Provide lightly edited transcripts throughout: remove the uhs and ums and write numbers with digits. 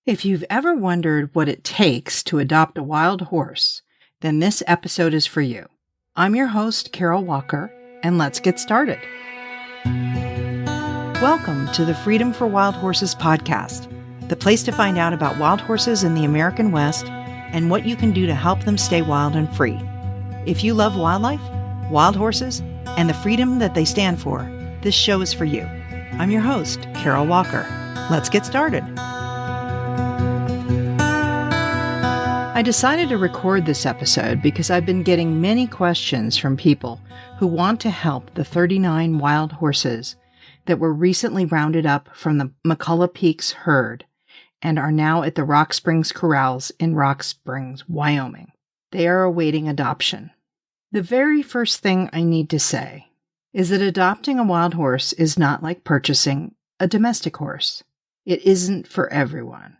If you've ever wondered what it takes to adopt a wild horse, then this episode is for you. I'm your host, Carol Walker, and let's get started. Welcome to the Freedom for Wild Horses podcast, the place to find out about wild horses in the American West and what you can do to help them stay wild and free. If you love wildlife, wild horses, and the freedom that they stand for, this show is for you. I'm your host, Carol Walker. Let's get started. I decided to record this episode because I've been getting many questions from people who want to help the 39 wild horses that were recently rounded up from the McCullough Peaks herd and are now at the Rock Springs Corrals in Rock Springs, Wyoming. They are awaiting adoption. The very first thing I need to say is that adopting a wild horse is not like purchasing a domestic horse. It isn't for everyone.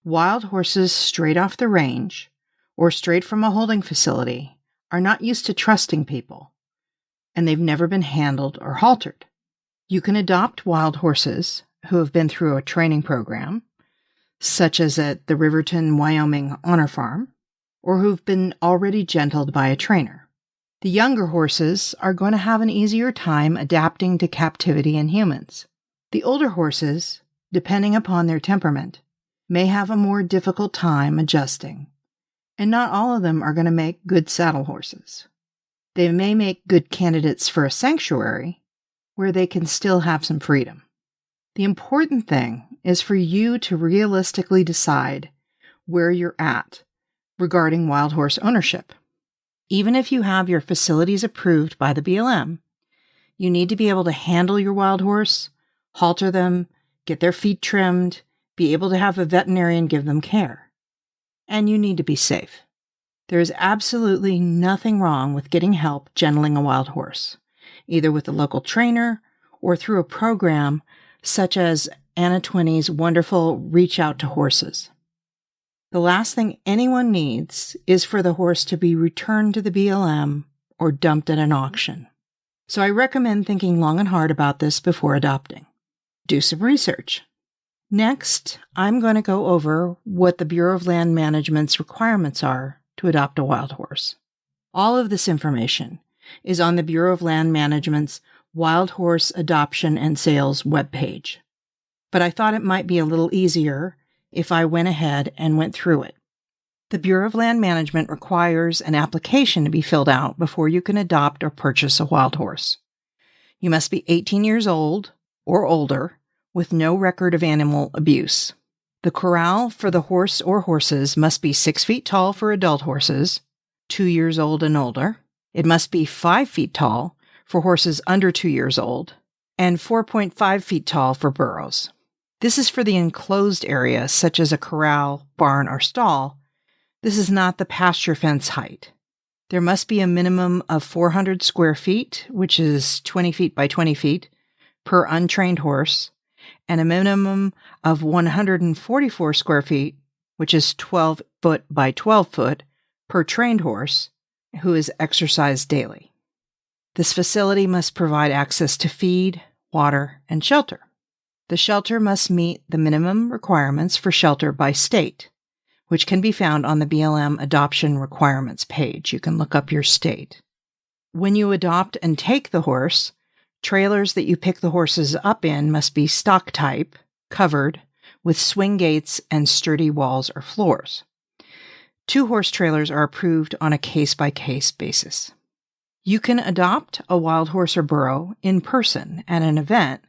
Wild horses straight off the range or straight from a holding facility are not used to trusting people, and they've never been handled or haltered. You can adopt wild horses who have been through a training program, such as at the Riverton, Wyoming Honor Farm, or who've been already gentled by a trainer. The younger horses are going to have an easier time adapting to captivity and humans. The older horses, depending upon their temperament, may have a more difficult time adjusting, and not all of them are going to make good saddle horses. They may make good candidates for a sanctuary where they can still have some freedom. The important thing is for you to realistically decide where you're at regarding wild horse ownership. Even if you have your facilities approved by the BLM, you need to be able to handle your wild horse, halter them, get their feet trimmed, be able to have a veterinarian give them care. And you need to be safe. There is absolutely nothing wrong with getting help gentling a wild horse, either with a local trainer or through a program such as Anna Twinney's wonderful Reach Out to Horses. The last thing anyone needs is for the horse to be returned to the BLM or dumped at an auction. So I recommend thinking long and hard about this before adopting. Do some research. Next, I'm going to go over what the Bureau of Land Management's requirements are to adopt a wild horse. All of this information is on the Bureau of Land Management's Wild Horse Adoption and Sales webpage. But I thought it might be a little easier if I went ahead and went through it. The Bureau of Land Management requires an application to be filled out before you can adopt or purchase a wild horse. You must be 18 years old or older, with no record of animal abuse. The corral for the horse or horses must be 6 feet tall for adult horses, 2 years old and older. It must be 5 feet tall for horses under 2 years old, and 4.5 feet tall for burros. This is for the enclosed area, such as a corral, barn, or stall. This is not the pasture fence height. There must be a minimum of 400 square feet, which is 20 feet by 20 feet, per untrained horse, and a minimum of 144 square feet, which is 12 foot by 12 foot, per trained horse who is exercised daily. This facility must provide access to feed, water, and shelter. The shelter must meet the minimum requirements for shelter by state, which can be found on the BLM Adoption Requirements page. You can look up your state. When you adopt and take the horse, trailers that you pick the horses up in must be stock type, covered, with swing gates and sturdy walls or floors. 2 horse trailers are approved on a case-by-case basis. You can adopt a wild horse or burro in person at an event,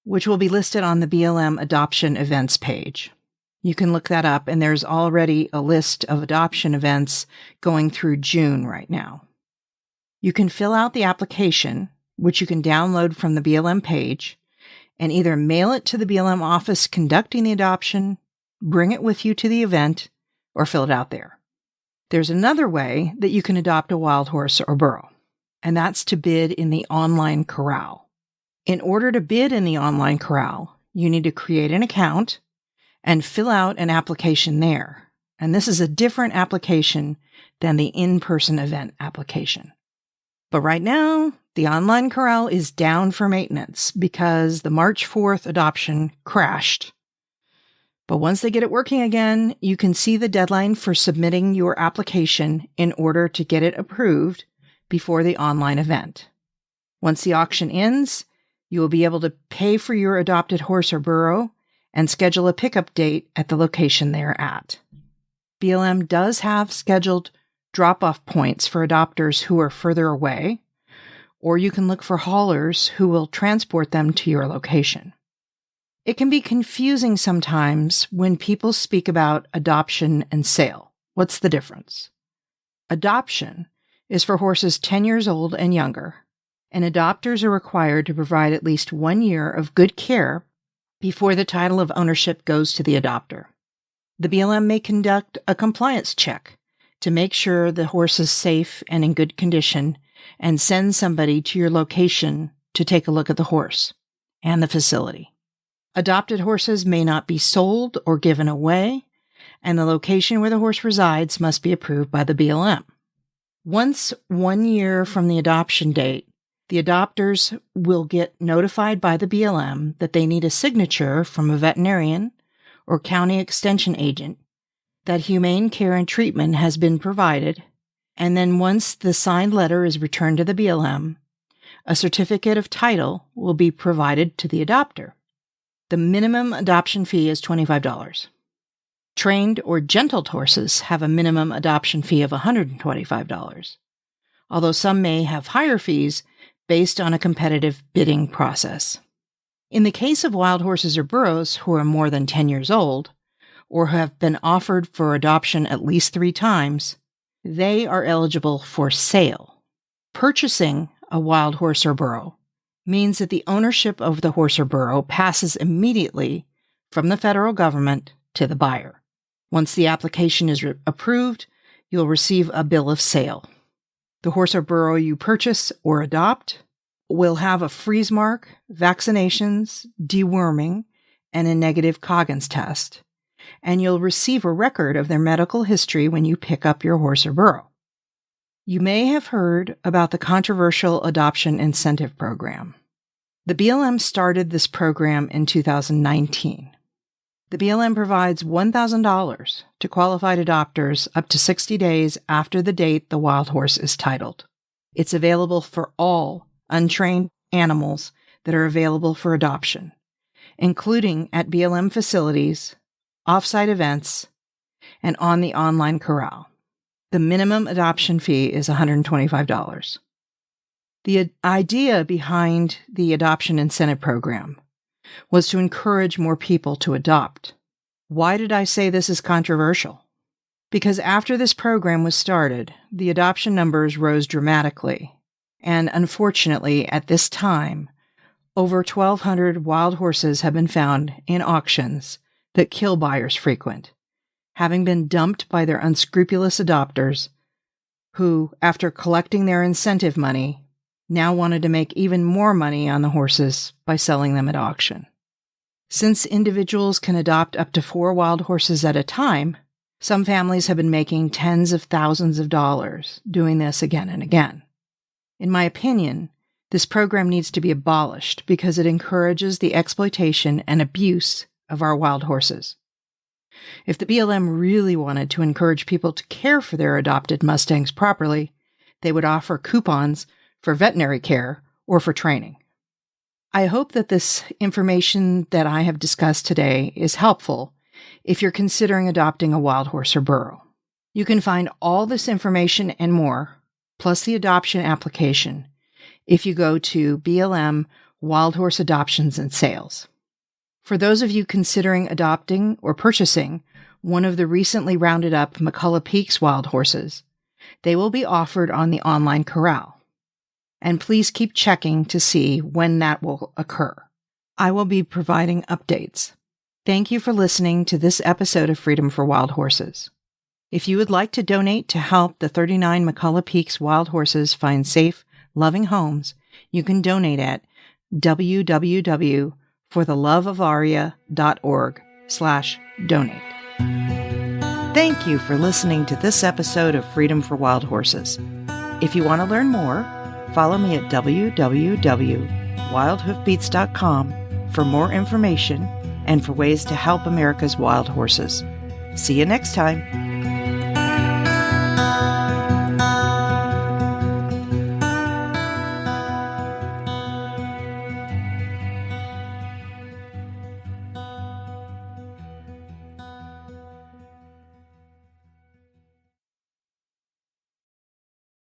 which will be listed on the BLM Adoption Events page. You can look that up, and there's already a list of adoption events going through June right now. You can fill out the application, which you can download from the BLM page, and either mail it to the BLM office conducting the adoption, bring it with you to the event, or fill it out there. There's another way that you can adopt a wild horse or burro, and that's to bid in the online corral. In order to bid in the online corral, you need to create an account and fill out an application there. And this is a different application than the in-person event application. But right now, the online corral is down for maintenance because the March 4th adoption crashed. But once they get it working again, you can see the deadline for submitting your application in order to get it approved before the online event. Once the auction ends, you will be able to pay for your adopted horse or burro and schedule a pickup date at the location they are at. BLM does have scheduled drop-off points for adopters who are further away, or you can look for haulers who will transport them to your location. It can be confusing sometimes when people speak about adoption and sale. What's the difference? Adoption is for horses 10 years old and younger, and adopters are required to provide at least 1 year of good care before the title of ownership goes to the adopter. The BLM may conduct a compliance check to make sure the horse is safe and in good condition and send somebody to your location to take a look at the horse and the facility. Adopted horses may not be sold or given away, and the location where the horse resides must be approved by the BLM. Once 1 year from the adoption date, the adopters will get notified by the BLM that they need a signature from a veterinarian or county extension agent that humane care and treatment has been provided, and then once the signed letter is returned to the BLM, a certificate of title will be provided to the adopter. The minimum adoption fee is $25. Trained or gentled horses have a minimum adoption fee of $125, although some may have higher fees based on a competitive bidding process. In the case of wild horses or burros who are more than 10 years old, or have been offered for adoption at least 3 times, they are eligible for sale. Purchasing a wild horse or burro means that the ownership of the horse or burro passes immediately from the federal government to the buyer. Once the application is approved, you'll receive a bill of sale. The horse or burro you purchase or adopt will have a freeze mark, vaccinations, deworming, and a negative Coggins test, and you'll receive a record of their medical history when you pick up your horse or burro. You may have heard about the controversial Adoption Incentive Program. The BLM started this program in 2019. The BLM provides $1,000 to qualified adopters up to 60 days after the date the wild horse is titled. It's available for all untrained animals that are available for adoption, including at BLM facilities, off-site events, and on the online corral. The minimum adoption fee is $125. The idea behind the Adoption Incentive Program was to encourage more people to adopt. Why did I say this is controversial? Because after this program was started, the adoption numbers rose dramatically, and unfortunately, at this time, over 1,200 wild horses have been found in auctions that kill buyers frequent, having been dumped by their unscrupulous adopters who, after collecting their incentive money, now wanted to make even more money on the horses by selling them at auction. Since individuals can adopt up to 4 wild horses at a time, some families have been making tens of thousands of dollars doing this again and again. In my opinion, this program needs to be abolished because it encourages the exploitation and abuse of our wild horses. If the BLM really wanted to encourage people to care for their adopted Mustangs properly, they would offer coupons for veterinary care or for training. I hope that this information that I have discussed today is helpful if you're considering adopting a wild horse or burro. You can find all this information and more, plus the adoption application, if you go to BLM Wild Horse Adoptions and Sales. For those of you considering adopting or purchasing one of the recently rounded up McCullough Peaks wild horses, they will be offered on the online corral. And please keep checking to see when that will occur. I will be providing updates. Thank you for listening to this episode of Freedom for Wild Horses. If you would like to donate to help the 39 McCullough Peaks wild horses find safe, loving homes, you can donate at www.fortheloveofaria.org/donate. Thank you for listening to this episode of Freedom for Wild Horses. If you want to learn more, follow me at www.wildhoofbeats.com for more information and for ways to help America's wild horses. See you next time.